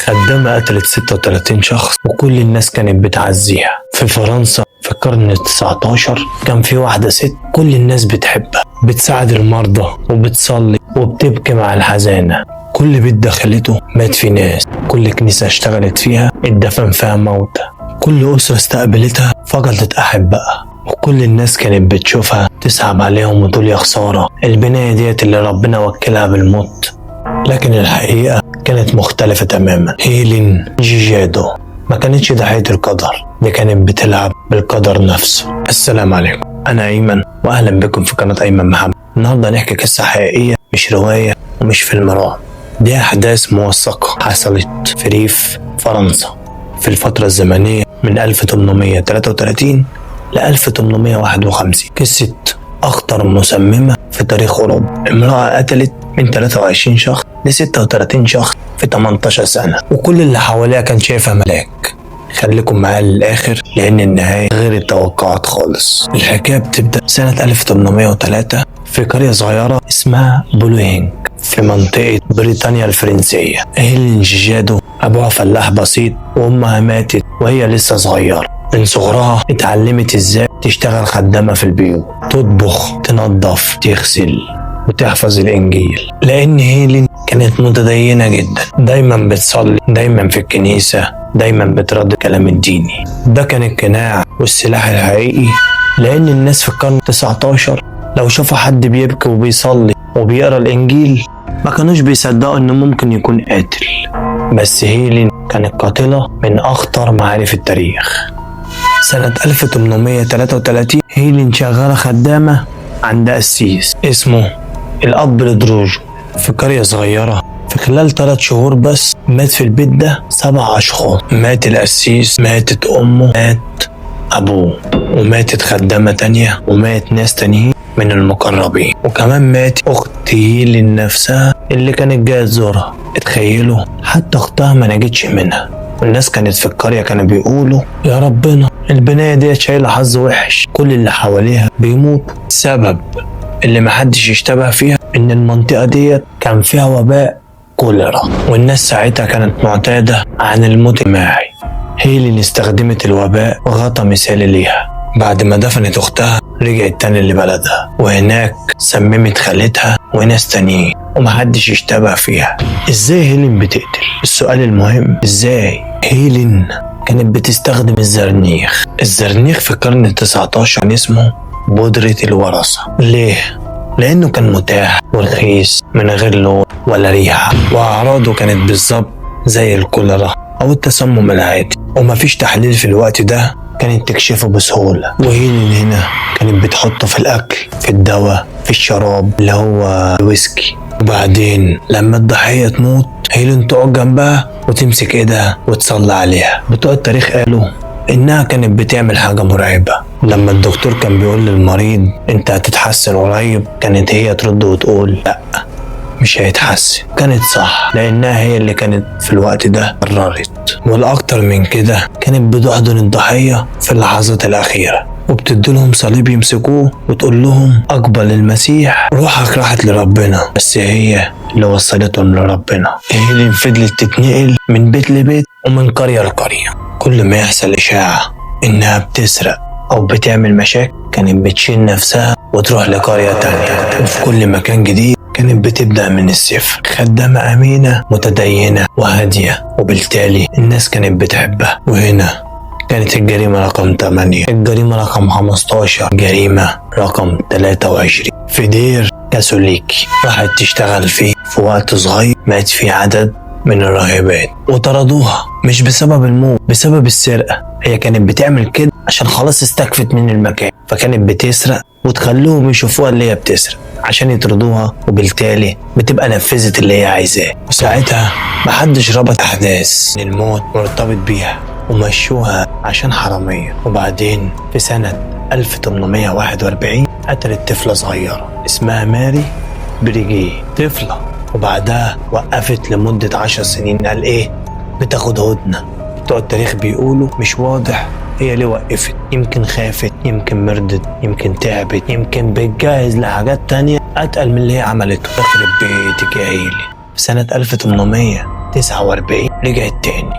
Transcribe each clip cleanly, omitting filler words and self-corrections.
خدامة قتلت 36 شخص وكل الناس كانت بتعزيها. في فرنسا في القرن ال19 كان في واحدة ست كل الناس بتحبها، بتساعد المرضى وبتصلي وبتبكي مع الحزانة. كل بيت دخلته مات في ناس، كل كنيسة اشتغلت فيها اتدفن فيها موتى، كل أسرة استقبلتها فقدت أحبائها، وكل الناس كانت بتشوفها تسحب عليهم وتقول يا خسارة البناية ديت اللي ربنا وكلها بالموت. لكن الحقيقة كانت مختلفة تماما. هيلين جيجادو ما كانتش ضحية القدر، دي كانت بتلعب بالقدر نفسه. السلام عليكم، أنا أيمن وأهلا بكم في قناة أيمن محمد. النهاردة نحكي قصة حقيقية، مش رواية ومش فيلم رعب. دي أحداث موثقة حصلت في ريف فرنسا في الفترة الزمنية من 1833 ل 1851. قصة أخطر مسممة في تاريخ أوروبا. امرأة قتلت من 23 شخص ل 36 شخص في 18 سنة، وكل اللي حواليها كان شايفها ملاك. خليكم معايا للآخر لأن النهاية غير التوقعات خالص. الحكاية بتبدأ سنة 1803 في قرية صغيرة اسمها بولوهينج في منطقة بريطانيا الفرنسية. هيلين جيجادو أبوها فلاح بسيط وأمها ماتت وهي لسه صغيرة. من صغرها اتعلمت ازاي تشتغل خدامة في البيوت، تطبخ، تنظف، تغسل وتحفظ الإنجيل. لأن هيلين كانت متدينة جدا، دايما بتصلي، دايما في الكنيسة، دايما بتردد الكلام الديني. ده كان القناع والسلاح الحقيقي، لأن الناس في القرن 19 لو شافوا حد بيبكي وبيصلي وبيقرأ الإنجيل ما كانوش بيصدقوا إنه ممكن يكون قاتل. بس هيلين كانت قاتلة من أخطر معارف التاريخ. سنة 1833 هيلين شغالة خدامة عند قسيس اسمه الأب لدروجو في قرية صغيرة. في خلال 3 شهور بس مات في البيت ده 7 أشخاص. مات القسيس، ماتت أمه، مات أبوه، وماتت خدامة تانية، ومات ناس تانيين من المقربين، وكمان مات أخت هيلين نفسها اللي كانت جاية تزورها. اتخيلوا حتى أختها ما نجتش منها. والناس كانت في القرية كانوا بيقولوا يا ربنا البناية دي شايلة حظ وحش، كل اللي حواليها بيموتوا. السبب اللي محدش يشتبه فيها ان المنطقة دي كان فيها وباء كوليرا، والناس ساعتها كانت معتادة عن الموت الجماعي. هيلين استخدمت الوباء غطا مثالي ليها. بعد ما دفنت اختها رجعت تاني لبلدها، وهناك سممت خالتها وناس تانيين ومحدش يشتبه فيها. ازاي هيلين بتقتل؟ السؤال المهم ازاي هيلين كانت بتستخدم الزرنيخ. الزرنيخ في القرن ال19 كان اسمه بودرة الورصة. ليه؟ لأنه كان متاح ورخيص من غير لون ولا ريحة، وأعراضه كانت بالظبط زي الكوليرا أو التسمم العادي، ومفيش تحليل في الوقت ده كانت تكشفه بسهولة. وهيلين هنا كانت بتحطه في الأكل، في الدواء، في الشراب اللي هو الويسكي. وبعدين لما الضحية تموت هيلين تقعد جنبها وتمسك ايدها وتصلي عليها. بتوع التاريخ قالوا انها كانت بتعمل حاجة مرعبة. لما الدكتور كان بيقول للمريض انت هتتحسن قريب، كانت هي ترد وتقول لا مش هيتحسن. كانت صح، لانها هي اللي كانت في الوقت ده قررت. والاكتر من كده كانت بتحضن الضحية في اللحظات الاخيرة وبتديلهم صليب يمسكوه وتقول لهم اقبل المسيح، روحك راحت لربنا. بس هي اللي وصلتهم لربنا. هيلين فضلت تتنقل من بيت لبيت ومن قرية لقرية. كل ما يحصل إشاعة إنها بتسرق أو بتعمل مشاكل كانت بتشيل نفسها وتروح لقرية تانية، وفي كل مكان جديد كانت بتبدأ من الصفر. خدامة أمينة متدينة وهادية، وبالتالي الناس كانت بتحبها. وهنا كانت الجريمة رقم 8، الجريمة رقم 15، جريمة رقم 23 في دير كاثوليكي راحت تشتغل فيه. في وقت صغير مات فيه عدد من الراهبات وطردوها، مش بسبب الموت، بسبب السرقة. هي كانت بتعمل كده عشان خلاص استكفت من المكان، فكانت بتسرق وتخلوهم يشوفوها اللي هي بتسرق عشان يطردوها، وبالتالي بتبقى نفذت اللي هي عايزاه. وساعتها محدش ربط أحداث الموت مرتبط بيها ومشوها عشان حرامية. وبعدين في سنة 1841 قتلت طفلة صغيرة اسمها ماري بريجيه، طفلة. وبعدها وقفت لمدة 10 سنين. قال ايه؟ بتاخد هدنة. بتوع التاريخ بيقولوا مش واضح هي ليه وقفت، يمكن خافت، يمكن مردت، يمكن تعبت، يمكن بتجهز لحاجات تانية أتقل من اللي هي عملته. يخرب بيتك يا هيلي. في سنة 1800 49 رجعت تاني.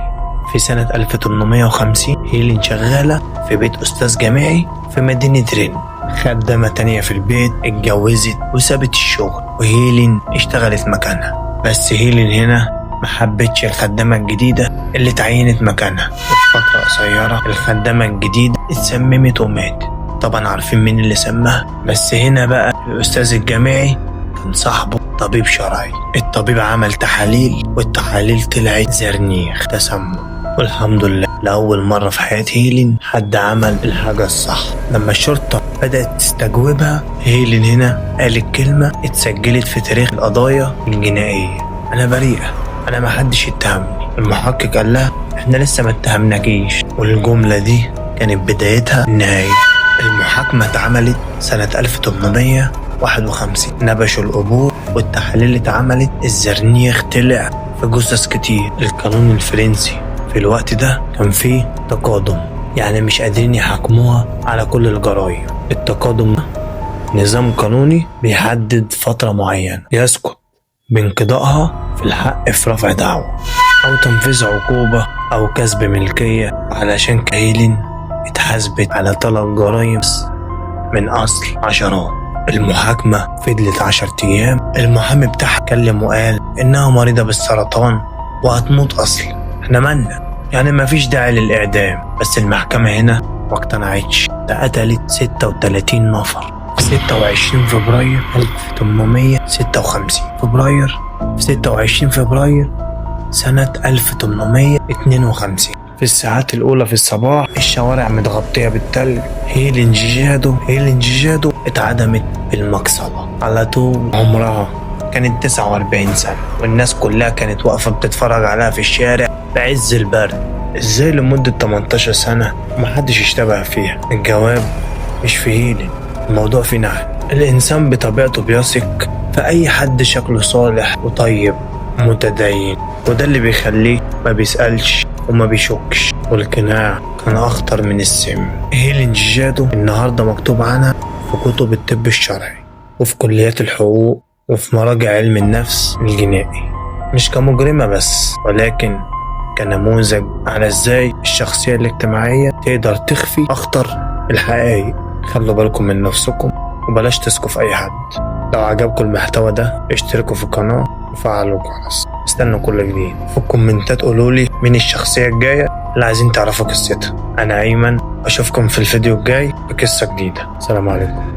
في سنة 1850 هيلين شغالة في بيت أستاذ جامعي في مدينة رين. خدامة تانية في البيت اتجوزت وسابت الشغل وهيلين اشتغلت مكانها. بس هيلين هنا محبتش الخدامة الجديدة اللي تعينت مكانها. في فترة قصيرة الخدامة الجديدة اتسممت وماتت. طبعا عارفين مين اللي سماها، بس هنا بقى الأستاذ الجامعي كان صاحبه طبيب شرعي. الطبيب عمل تحاليل والتحاليل طلعت زرنيخ تسمم، والحمد لله لأول مرة في حياة هيلين حد عمل الحاجة الصح. لما الشرطة بدأت تستجوبها هيلين هنا قالت كلمة اتسجلت في تاريخ القضايا الجنائية: أنا بريئة، أنا محدش اتهمني. المحقق قال لها احنا لسه ما اتهمناكيش، والجملة دي كانت بدايتها النهاية. المحاكمة اتعملت سنة 1851. نبشوا القبور والتحاليل اتعملت، الزرنيخ طلع في جثث كتير. القانون الفرنسي في الوقت ده كان فيه تقادم، يعني مش قادرين يحاكموها على كل الجرائم. التقادم نظام قانوني بيحدد فترة معينة يسقط بانقضائها في الحق في رفع دعوة أو تنفيذ عقوبة أو كسب ملكية. علشان هيلين اتحاسبت على 3 جرائم من أصل 10. المحاكمة فضلت 10 أيام. المحامي بتاعها اتكلم وقال إنها مريضة بالسرطان وهتموت أصلا، احنا مالنا، يعني مفيش داعي للإعدام. بس المحكمة هنا ما اقتنعتش، ده قتلت 36 نفر في 26 فبراير 1856. في 26 فبراير سنة 1852 في الساعات الأولى في الصباح الشوارع متغطية بالتلج. هيلين جيجادو اتعدمت بالمقصلة على طول عمرها. كانت 49 سنة والناس كلها كانت واقفة بتتفرج عليها في الشارع بعز البرد. ازاي لمدة 18 سنة محدش اشتبه فيها؟ الجواب مش في هيلين، الموضوع في نحن. الإنسان بطبيعته بيثق في أي حد شكله صالح وطيب ومتدين، وده اللي بيخليه ما بيسألش وما بيشكش. والقناع كان أخطر من السم. هيلين جيجادو النهاردة مكتوب عنها في كتب الطب الشرعي وفي كليات الحقوق وفي مراجع علم النفس الجنائي، مش كمجرمة بس ولكن كنموذج على ازاي الشخصية الاجتماعية تقدر تخفي أخطر الحقائق. خلوا بالكم من نفسكم وبلاش تثقوا في أي حد. لو عجبكم المحتوى ده اشتركوا في القناة وفعلوا الجرس. استنوا كل جديد. في الكومنتات قولولي مين الشخصية الجاية اللي عايزين تعرفوا قصتها. أنا أيمن، أشوفكم في الفيديو الجاي بقصة جديدة. سلام عليكم.